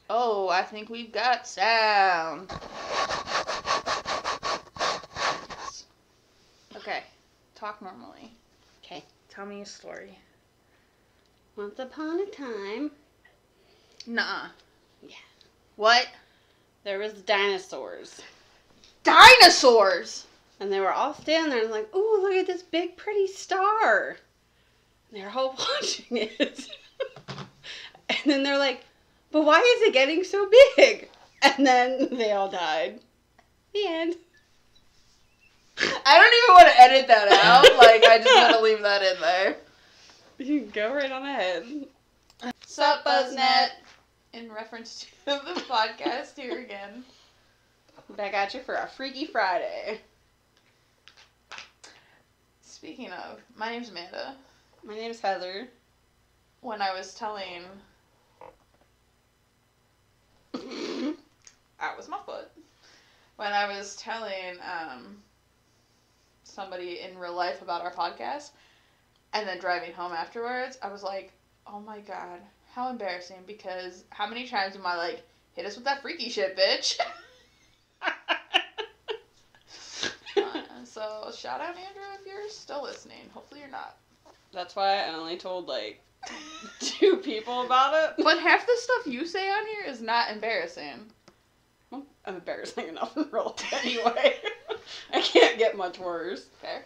Oh, I think we've got sound. Okay, talk normally. Okay. Tell me a story. Once upon a time. Nuh-uh. Yeah. What? There was dinosaurs. Dinosaurs! And they were all standing there and like, ooh, look at this big pretty star. And they're all watching it. And then they're like, but why is it getting so big? And then they all died. The end. I don't even want to edit that out. Like, I just want to leave that in there. You can go right on ahead. Sup, BuzzNet? In reference to the podcast here again. Back at you for a Freaky Friday. Speaking of, my name's Amanda. My name's Heather. When I was telling... That was my foot. When I was telling somebody in real life about our podcast, and then driving home afterwards, I was like, oh my god, how embarrassing, because how many times am I like, hit us with that freaky shit, bitch? So, shout out, Andrew, if you're still listening. Hopefully you're not. That's why I only told, like, 2 people about it. But half the stuff you say on here is not embarrassing. Well, I'm embarrassing enough in real life anyway. I can't get much worse. Fair.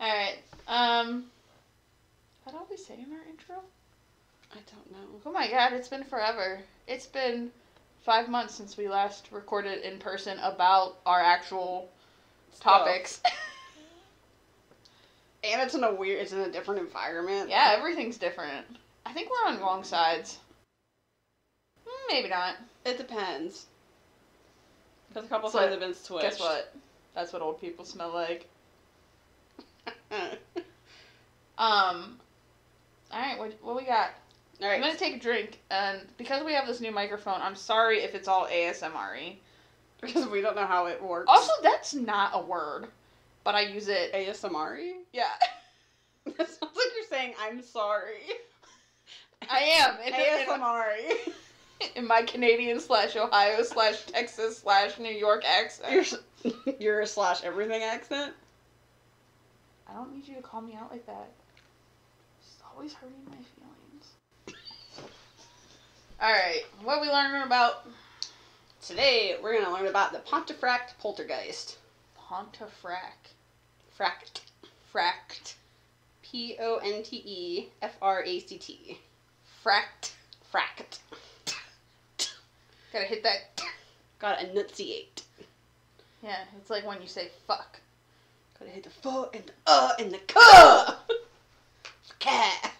Alright, what did we say in our intro? I don't know. Oh my god, it's been forever. It's been 5 months since we last recorded in person about our actual topics. And it's in a different environment. Yeah, everything's different. I think we're on wrong sides. Maybe not. It depends. Because a couple So, times have been switched. Guess what? That's what old people smell like. Alright, what we got? Alright. I'm gonna take a drink, and because we have this new microphone, I'm sorry if it's all ASMR-y. Because we don't know how it works. Also, that's not a word, but I use it. ASMR-y? Yeah. That sounds like you're saying, I'm sorry. I am. ASMR-y. In my Canadian/Ohio/Texas/New York accent. Your /everything accent? I don't need you to call me out like that. It's always hurting my feelings. Alright, what are we learning about? Today, we're going to learn about the Pontefract Poltergeist. Pontefract. Fract. Fract. Pontefract. Fract. Fract. Gotta hit that. Gotta enunciate. Yeah, it's like when you say fuck. Gotta hit the fuck and the and the cuh. Cat.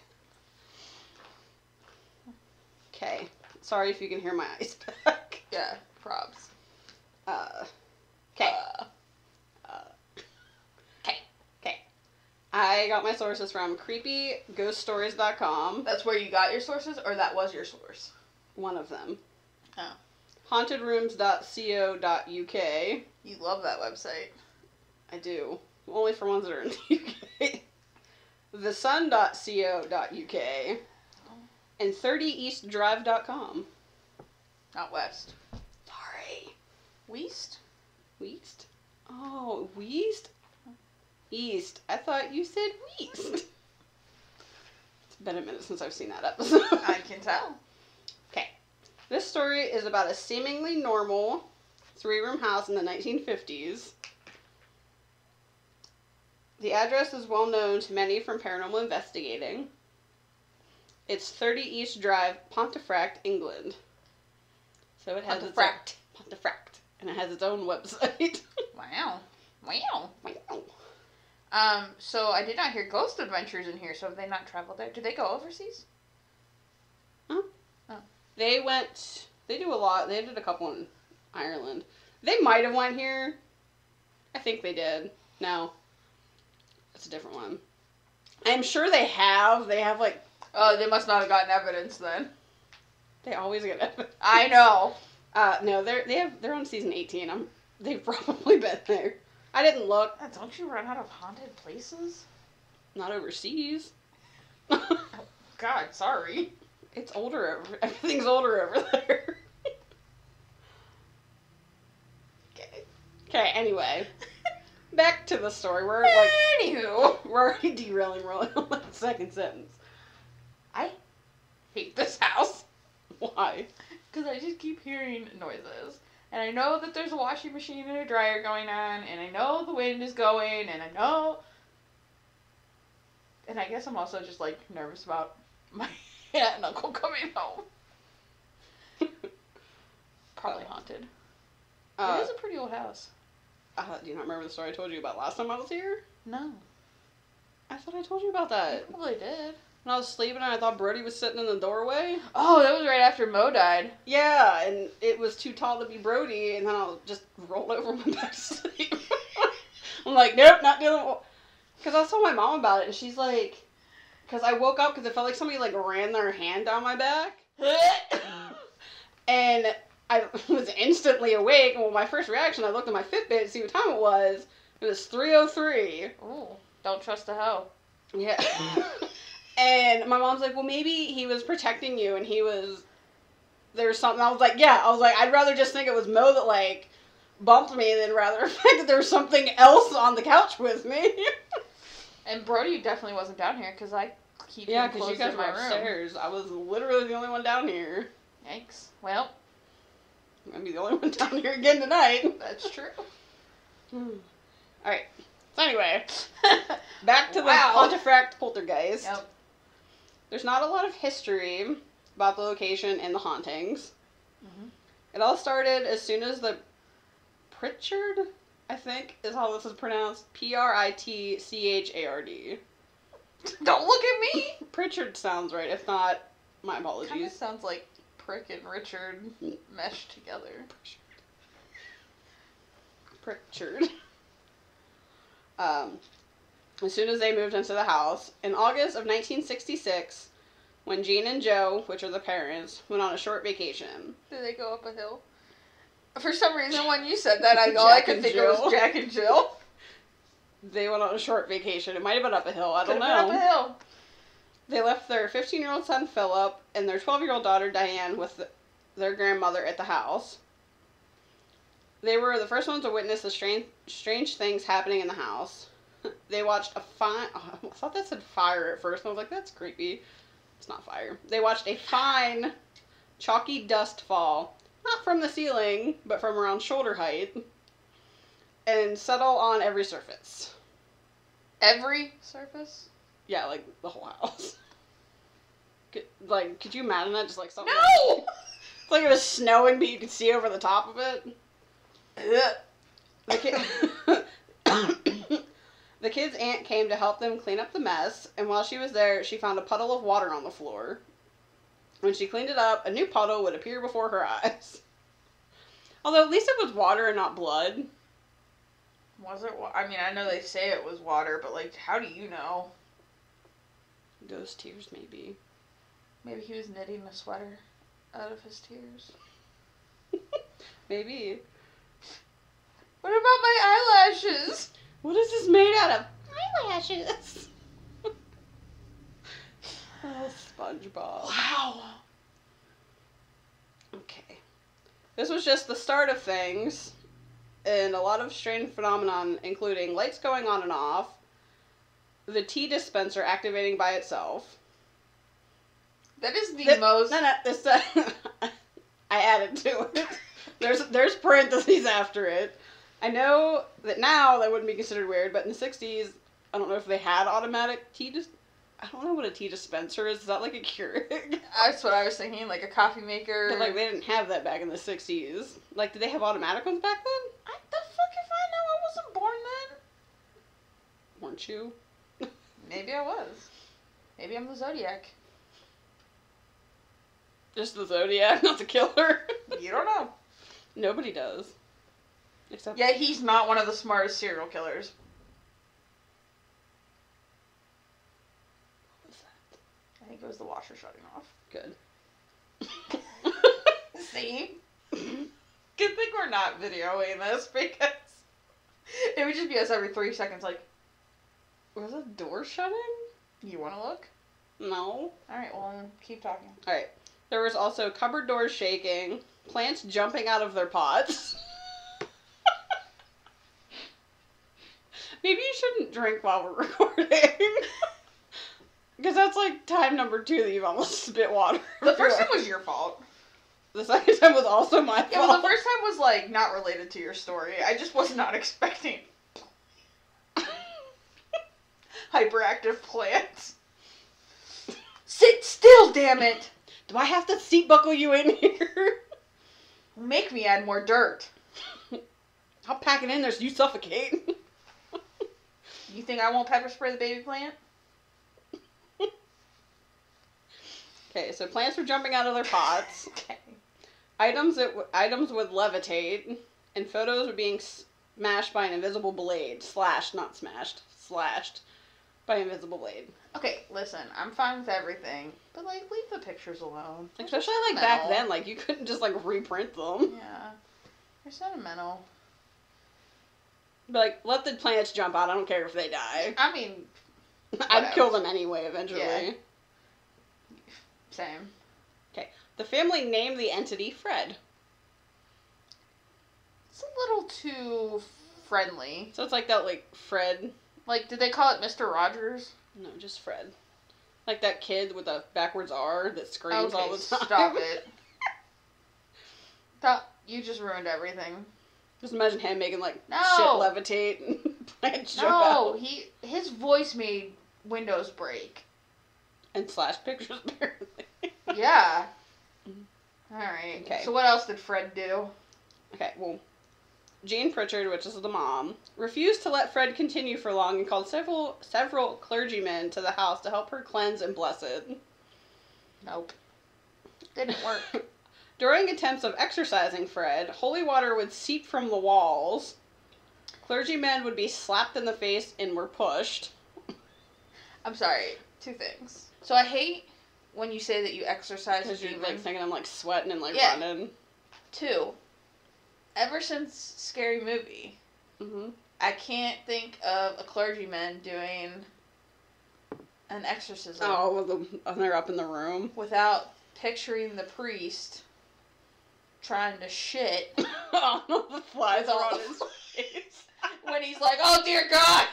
Okay. Sorry if you can hear my eyes back. Yeah, probs. Okay. Okay. I got my sources from creepyghoststories.com. That's where you got your sources, or that was your source? One of them. Oh. Hauntedrooms.co.uk. You love that website. I do. Only for ones that are in the UK. thesun.co.uk. And 30eastdrive.com. Not west. Sorry. West? West? Oh, West? East. I thought you said West. It's been a minute since I've seen that episode. I can tell. Okay. This story is about a seemingly normal 3-room house in the 1950s. The address is well known to many from paranormal investigating. It's 30 East Drive, Pontefract, England. So it has Pontefract. Pontefract. And it has its own website. Wow. Wow. Wow. So I did not hear Ghost Adventures in here, so have they not traveled there? Did they go overseas? Huh? Oh. They do a lot. They did a couple in Ireland. They might have went here. I think they did. No. That's a different one. I'm sure they have. They have, like... Oh, they must not have gotten evidence then. They always get evidence. I know. No, they're on season 18. They've probably been there. I didn't look. Don't you run out of haunted places? Not overseas. God, sorry. It's older. Everything's older over there. Okay, anyway. Back to the story. Anywho. We're already derailing. We're only on the second sentence. I hate this house. Why? Because I just keep hearing noises. And I know that there's a washing machine and a dryer going on, and I know the wind is going, and I know... And I guess I'm also just, like, nervous about my aunt and uncle coming home. Probably haunted. It is a pretty old house. Do you not remember the story I told you about last time I was here? No. I thought I told you about that. You probably did. When I was sleeping and I thought Brody was sitting in the doorway. Oh, that was right after Mo died. Yeah, and it was too tall to be Brody, and then I just rolled over and went back to sleep. I'm like, nope, not dealing with... Because I was telling my mom about it, and she's like... Because I woke up because it felt like somebody, like, ran their hand down my back. And I was instantly awake, and well, my first reaction, I looked at my Fitbit to see what time it was. It was 3:03. Ooh, don't trust a hoe. Yeah. And my mom's like, well, maybe he was protecting you, and there's something. I was like, yeah. I was like, I'd rather just think it was Mo that, like, bumped me than rather the fact that there was something else on the couch with me. And Brody definitely wasn't down here, because I keep him closed you guys in were my room. upstairs. I was literally the only one down here. Yikes. Well. I'm going to be the only one down here again tonight. That's true. Alright. So anyway, back to the Pontefract Poltergeist. Yep. There's not a lot of history about the location and the hauntings. Mm-hmm. It all started as soon as the Pritchard, I think, is how this is pronounced. Pritchard. Don't look at me! Pritchard sounds right. If not, my Kind of apologies. sounds like Prick and Richard meshed together. Pritchard. As soon as they moved into the house, in August of 1966, when Jean and Joe, which are the parents, went on a short vacation. Did they go up a hill? For some reason, when you said that, all I could think of was Jack and Jill. They went on a short vacation. It might have been up a hill. I don't know. Could've been up a hill. They left their 15-year-old son, Philip, and their 12-year-old daughter, Diane, with their grandmother at the house. They were the first ones to witness the strange things happening in the house. They watched a fine... Oh, I thought that said fire at first, and I was like, that's creepy. It's not fire. They watched a fine, chalky dust fall, not from the ceiling, but from around shoulder height, and settle on every surface. Every surface? Yeah, like, the whole house. Could you imagine that? Just, like, something... No! It's like it was snowing, but you could see over the top of it. The kid's aunt came to help them clean up the mess, and while she was there, she found a puddle of water on the floor. When she cleaned it up, a new puddle would appear before her eyes. Although, at least it was water and not blood. Was it? I mean, I know they say it was water, but, like, how do you know? Those tears, maybe. Maybe he was knitting a sweater out of his tears. Maybe. What about my eyelashes? What is this made out of? Eyelashes. Oh, SpongeBob. Wow. Okay. This was just the start of things, and a lot of strange phenomenon, including lights going on and off, the tea dispenser activating by itself. That is the most... No, this... I added to it. There's parentheses after it. I know that now that wouldn't be considered weird, but in the 60s, I don't know if they had automatic tea I don't know what a tea dispenser is. Is that like a Keurig? That's what I was thinking, like a coffee maker. But, like, they didn't have that back in the 60s. Like, did they have automatic ones back then? The fuck if I know? I wasn't born then. Weren't you? Maybe I was. Maybe I'm the Zodiac. Just the Zodiac, not the killer. You don't know. Nobody does. Except... Yeah, he's not one of the smartest serial killers. What was that? I think it was the washer shutting off. Good. See? Good thing we're not videoing this, because it would just be us every 3 seconds like, Was the door shutting? you want to look? No. Alright, well, then keep talking. Alright. There was also cupboard doors shaking, plants jumping out of their pots. Maybe you shouldn't drink while we're recording. Because that's like time number 2 that you've almost spit water. The first time was your fault. The second time was also my fault. Yeah, well, the first time was, like, not related to your story. I just was not expecting hyperactive plants. Sit still, damn it! Do I have to seat buckle you in here? Make me add more dirt. I'll pack it in there so you suffocate. You think I won't pepper spray the baby plant? Okay, so plants were jumping out of their pots. Okay. Items would levitate, and photos were being smashed by an invisible blade. Slashed by an invisible blade. Okay, listen, I'm fine with everything, but, like, leave the pictures alone. Especially, like, back then, like, you couldn't just, like, reprint them. Yeah. They're sentimental. But, like, let the plants jump out. I don't care if they die. I mean, I'd kill them anyway, eventually. Yeah. Same. Okay. The family named the entity Fred. It's a little too friendly. So it's like that, like, Fred. Like, did they call it Mr. Rogers? No, just Fred. Like that kid with a backwards R that screams all the time. Stop it. You just ruined everything. Just imagine him making, like, No. shit levitate and plants jump out. No, his voice made windows break. And slash pictures, apparently. Yeah. Alright. Okay. So what else did Fred do? Okay, well, Jean Pritchard, which is the mom, refused to let Fred continue for long and called several clergymen to the house to help her cleanse and bless it. Nope. Didn't work. During attempts of exorcising Fred, holy water would seep from the walls. Clergymen would be slapped in the face and were pushed. I'm sorry. 2 things. So I hate when you say that you exercise Because you're, demons. like, thinking I'm, like, sweating and, like, Yeah. running. 2, ever since Scary Movie, Mm-hmm. I can't think of a clergyman doing an exorcism Oh, when they're up in the room. without picturing the priest trying to shit Oh, the flies With are all on the his face. when he's like, "Oh dear God!"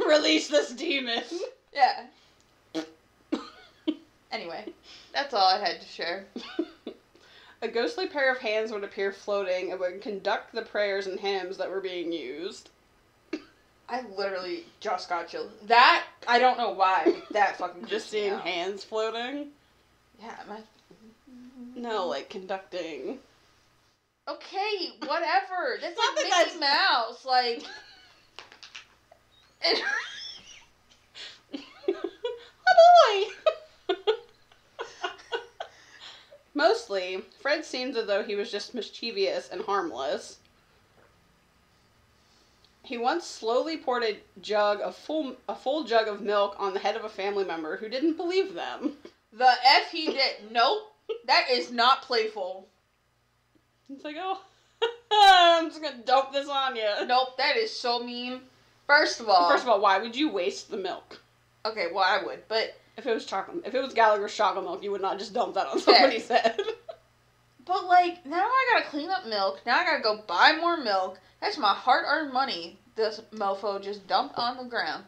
Release this demon. Yeah. Anyway, that's all I had to share. A ghostly pair of hands would appear floating and would conduct the prayers and hymns that were being used. I literally just got chills. That, I don't know why, that fucking Just creeps me seeing out. hands floating? Yeah, No, like conducting. Okay, whatever. That's Not like that Mickey Mouse, like... Oh boy! Mostly, Fred seemed as though he was just mischievous and harmless. He once slowly poured a full jug of milk on the head of a family member who didn't believe them. The F he did. Nope. That is not playful. It's like, oh, I'm just gonna dump this on you. Nope, that is so mean. First of all, Why would you waste the milk? okay, well I would, but If it was Gallagher's chocolate milk, you would not just dump that on somebody's head. like now I gotta clean up milk. Now I gotta go buy more milk. That's my hard-earned money. This mofo just dumped on the ground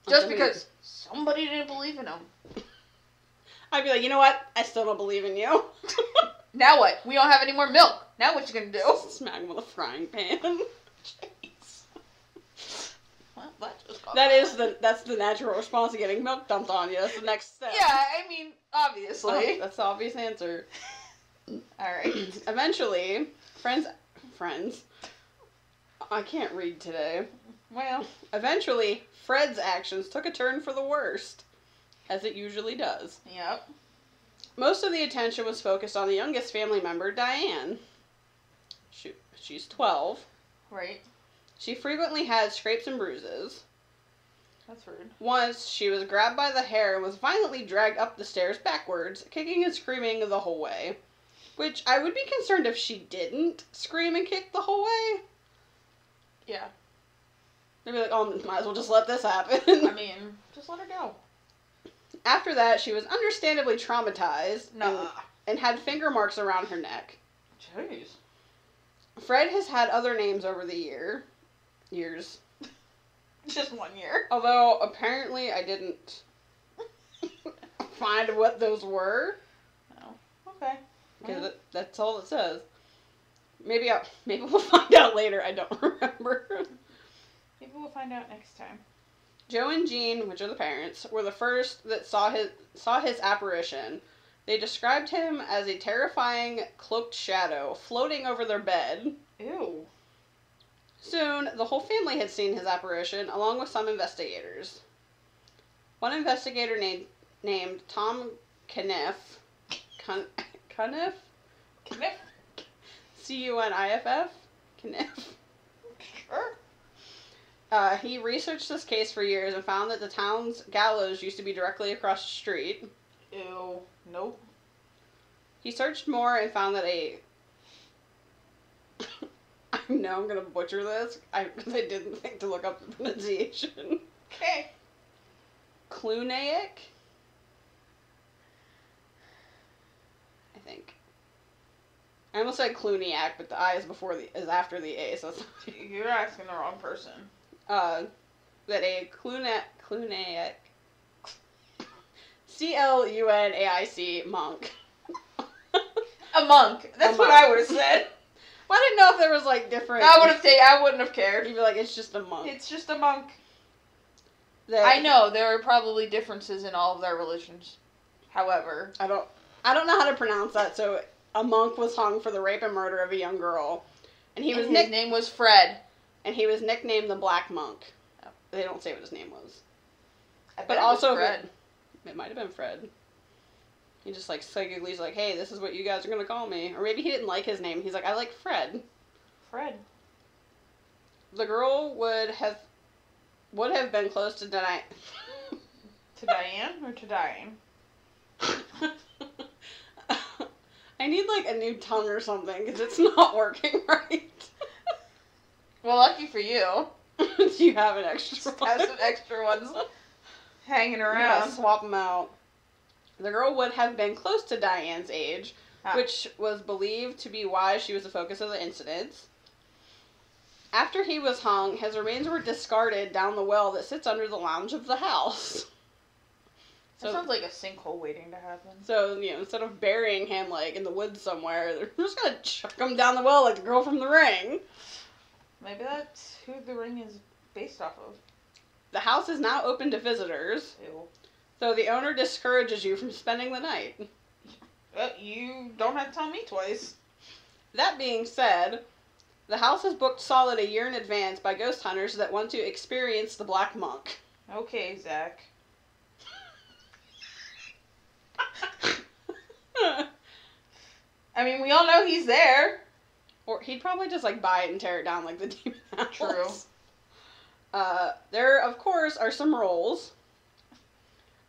just because somebody didn't believe in him. I'd be like, you know what? I still don't believe in you. Now what? We don't have any more milk. Now what you gonna do? Smack him with a frying pan. Jeez. Well, That's the natural response to getting milk dumped on you. That's the next step. Yeah, I mean, obviously. Oh, that's the obvious answer. Alright. Eventually, friends, I can't read today. Well, Eventually, Fred's actions took a turn for the worst, as it usually does. yep. Most of the attention was focused on the youngest family member, Diane. She's 12. Right. She frequently had scrapes and bruises. That's rude. Once, she was grabbed by the hair and was violently dragged up the stairs backwards, kicking and screaming the whole way. Which, I would be concerned if she didn't scream and kick the whole way. Yeah. They'd be like, oh, might as well just let this happen. I mean, just let her go. After that, she was understandably traumatized Nah. and had finger marks around her neck. Jeez. Fred has had other names over the year. years. Just 1 year. Although, apparently, I didn't find what those were. Oh, okay. Because that's all it says. Maybe we'll find out later. I don't remember. Maybe we'll find out next time. Joe and Jean, which are the parents, were the first that saw his apparition. They described him as a terrifying cloaked shadow floating over their bed. Ew. Soon, the whole family had seen his apparition, along with some investigators. One investigator named Tom Cuniff. Cuniff? Cuniff? C-U-N-I-F-F? Cuniff? Sure. He researched this case for years and found that the town's gallows used to be directly across the street. Ew. Nope. He searched more and found that I know I'm going to butcher this, because I didn't think to look up the pronunciation. Okay. Cluniac? I think. I almost said Cluniac, but the I is after the A, so it's You're asking the wrong person. that a Cluniac C-L-U-N-A-I-C monk. A monk. That's what I would have said. Well, I didn't know if there was, like, different... I wouldn't have cared. You'd be like, it's just a monk. It's just a monk. That, I know, there are probably differences in all of their religions. However... I don't know how to pronounce that, so a monk was hung for the rape and murder of a young girl. And his name was Fred. And he was nicknamed the Black Monk. Oh. They don't say what his name was. But also Fred. It might have been Fred. He just, like, psychically's like, hey, this is what you guys are going to call me. Or maybe he didn't like his name. He's like, I like Fred. Fred. The girl would have been close to Diane. To Diane or to dying? I need, like, a new tongue or something, because it's not working right. Well, lucky for you. You have an extra one. Have some extra ones hanging around. Yeah, swap them out. The girl would have been close to Diane's age, which was believed to be why she was the focus of the incidents. After he was hung, his remains were discarded down the well that sits under the lounge of the house. That sounds like a sinkhole waiting to happen. So, instead of burying him, like, in the woods somewhere, they're just gonna chuck him down the well like the girl from The Ring. Maybe that's who The Ring is based off of. The house is now open to visitors. Ew. So the owner discourages you from spending the night. You don't have to tell me twice. That being said, the house is booked solid a year in advance by ghost hunters that want to experience the Black Monk. Okay, Zach. I mean, we all know he's there. Or he'd probably just, like, buy it and tear it down like the demon house. True. There, of course, are some rules.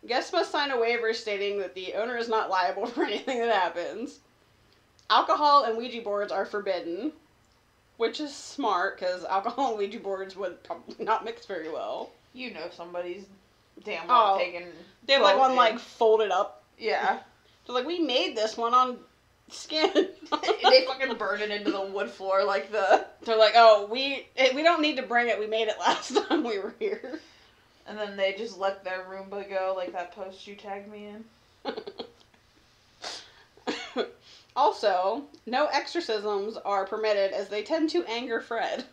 Guests must sign a waiver stating that the owner is not liable for anything that happens. Alcohol and Ouija boards are forbidden, which is smart, because alcohol and Ouija boards would probably not mix very well. You know somebody's damn well taken. They have, like, one, like, folded up. Yeah. So, like, we made this one on skin. They fucking burn it into the wood floor like the... They're like, oh, we don't need to bring it. We made it last time we were here. And then they just let their Roomba go, like that post you tagged me in. Also, no exorcisms are permitted as they tend to anger Fred.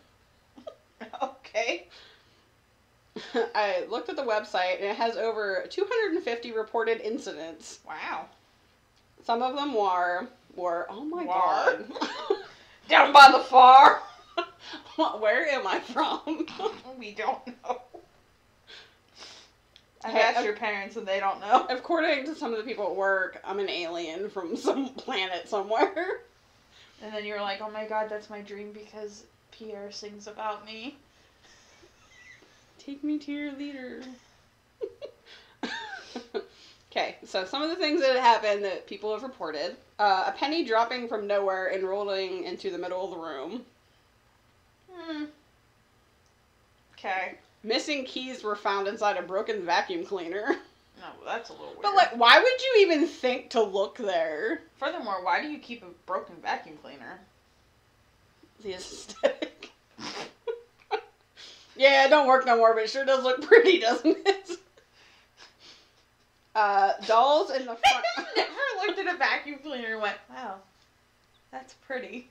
Okay. I looked at the website and it has over 250 reported incidents. Wow. Some of them were oh my god. Down by the far. Where am I from? We don't know. I asked your parents and they don't know. According to some of the people at work, I'm an alien from some planet somewhere. And then you're like, oh my god, that's my dream because Pierre sings about me. Take me to your leader. Okay, so some of the things that happened that people have reported. A penny dropping from nowhere and rolling into the middle of the room. Okay. Missing keys were found inside a broken vacuum cleaner. No, that's a little weird. But, like, why would you even think to look there? Furthermore, why do you keep a broken vacuum cleaner? The aesthetic. Yeah, it don't work no more, but it sure does look pretty, doesn't it? Dolls in the front. I never looked at a vacuum cleaner and went, wow, that's pretty.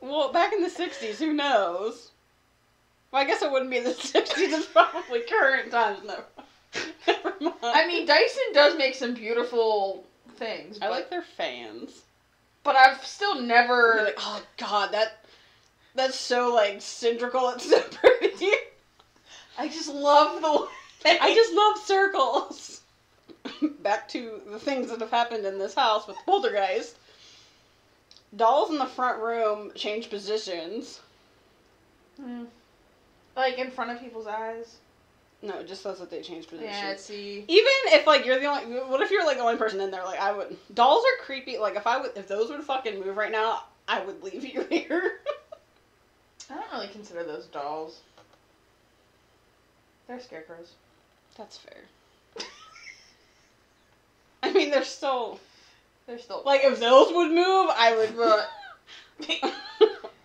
Well, back in the 60s, who knows? Well, I guess it wouldn't be the 60s, it's probably current times. No. Never mind. I mean, Dyson does make some beautiful things. I like their fans. But I've still never... You're like, oh god, that's so, like, cylindrical, it's so pretty. I just love the way... I just love circles. Back to the things that have happened in this house with Poltergeist. Dolls in the front room change positions. Like, in front of people's eyes? No, it just says that they change positions. Yeah, see. Even if, like, you're the only... What if you're, like, the only person in there? Like, I would... Dolls are creepy. Like, if those would fucking move right now, I would leave you here. I don't really consider those dolls. They're scarecrows. That's fair. I mean, they're still... Like, if those would move, I would...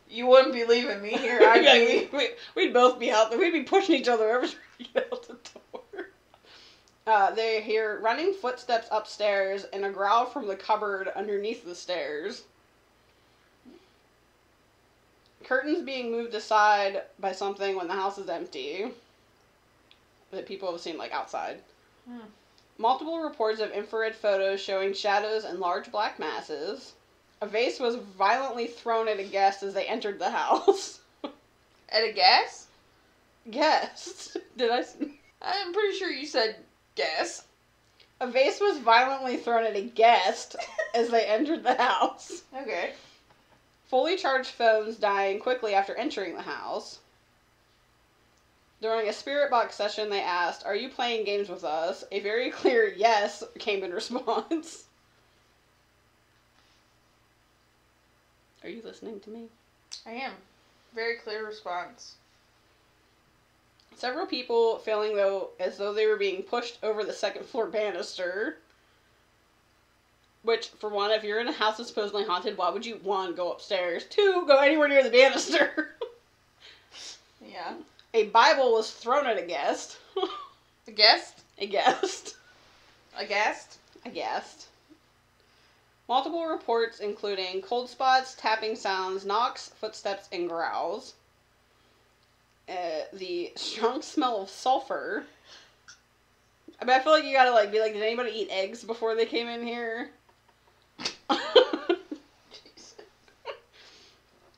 You wouldn't be leaving me here. I'd be... We'd both be out there. We'd be pushing each other every time we get out the door. They hear running footsteps upstairs and a growl from the cupboard underneath the stairs. Curtains being moved aside by something when the house is empty. That people have seen, like, outside. Multiple reports of infrared photos showing shadows and large black masses. A vase was violently thrown at a guest as they entered the house. At a guest? Guest? Did I... I'm pretty sure you said guest. A vase was violently thrown at a guest as they entered the house. Okay. Fully charged phones dying quickly after entering the house. During a spirit box session, they asked, "Are you playing games with us?" A very clear yes came in response. Are you listening to me? I am. Very clear response. Several people feeling as though they were being pushed over the second floor banister. Which, for one, if you're in a house that's supposedly haunted, why would you, one, go upstairs? Two, go anywhere near the banister? Yeah. A Bible was thrown at a guest. A guest? A guest. A guest? A guest. Multiple reports including cold spots, tapping sounds, knocks, footsteps, and growls. The strong smell of sulfur. I mean, I feel like you gotta, like, be like, did anybody eat eggs before they came in here?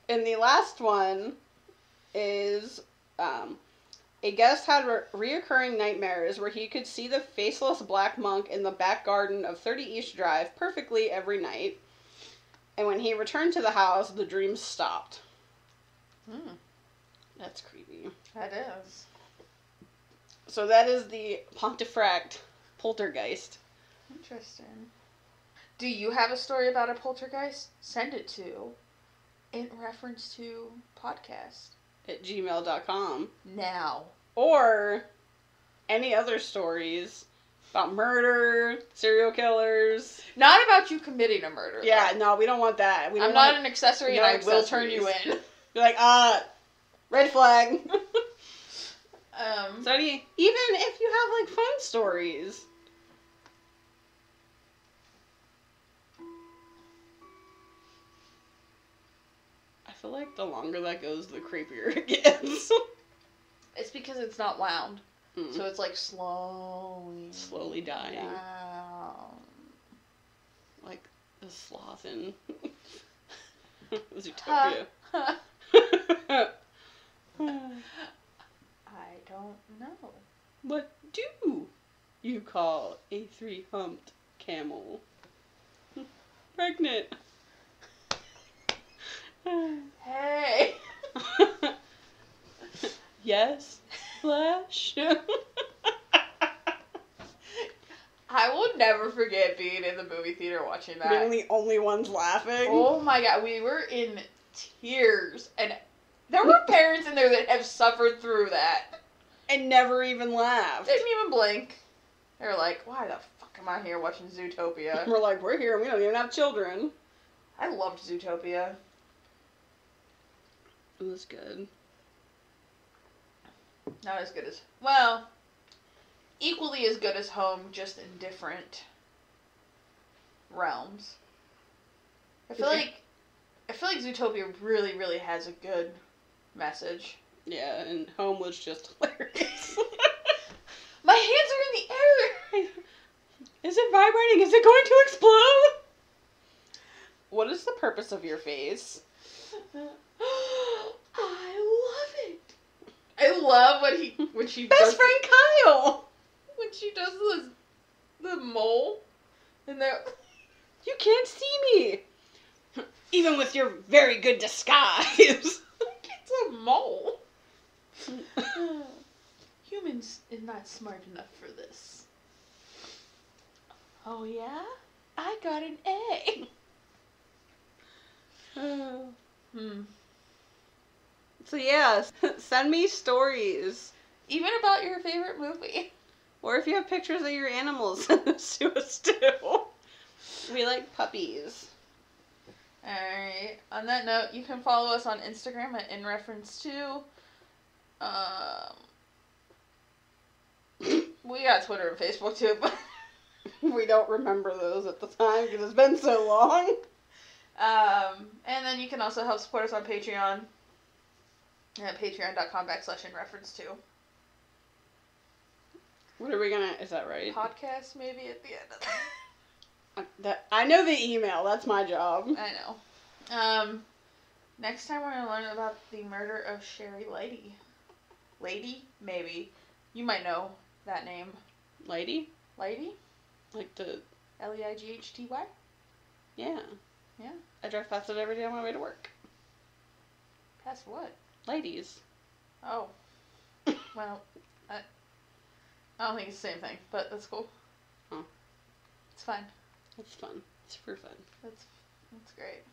And the last one is, a guest had reoccurring nightmares where he could see the faceless black monk in the back garden of 30 East Drive perfectly every night. And when he returned to the house, the dreams stopped. That's creepy. That is. So that is the Pontefract Poltergeist. Interesting. Do you have a story about a poltergeist? Send it to, in reference to, podcast. At gmail.com. Now. Or any other stories about murder, serial killers. Not about you committing a murder. Yeah, no, we don't want that. I'm not an accessory and I will turn you in. You're like, red flag. So even if you have, like, fun stories. I feel like the longer that goes, the creepier it gets. It's because it's not wound. So it's like slowly dying. Down. Like the sloth in Zootopia. I don't know. What do you call a 3-humped camel? Pregnant. Hey. Yes, Flash. I will never forget being in the movie theater watching that. Being the only ones laughing. Oh my god, we were in tears. And there were parents in there that have suffered through that. And never even laughed. They didn't even blink. They were like, why the fuck am I here watching Zootopia? We're like, we're here and we don't even have children. I loved Zootopia. It was good. Not as good as, well, equally as good as Home, just in different realms. I feel like Zootopia really, really has a good message. Yeah, and Home was just hilarious. My hands are in the air! Is it vibrating? Is it going to explode? What is the purpose of your face? I love it. I love when she Best does, friend Kyle! when she does the mole, and they're, You can't see me! Even with your very good disguise. it's a mole. Humans is not smart enough for this. Oh yeah? I got an A. So yeah, send me stories. Even about your favorite movie. Or if you have pictures of your animals, send those to us too. We like puppies. Alright. On that note, you can follow us on Instagram at InReference2. We got Twitter and Facebook too, but we don't remember those at the time because it's been so long. And then you can also help support us on Patreon at patreon.com/InReference2. What are we gonna, is that right? Podcast maybe at the end of that. I know the email, that's my job. I know. Next time we're going to learn about the murder of Sherry Lady. Lady? Maybe. You might know that name. Lady? Lady? Like the... Leighty? Yeah. Yeah. I drive past it every day on my way to work. Past what? Ladies. Oh. Well, I don't think it's the same thing, but that's cool. Huh. It's fine. It's fun. It's super fun. That's great.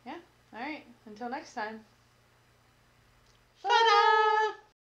Yeah. Alright. Until next time. Ta-da!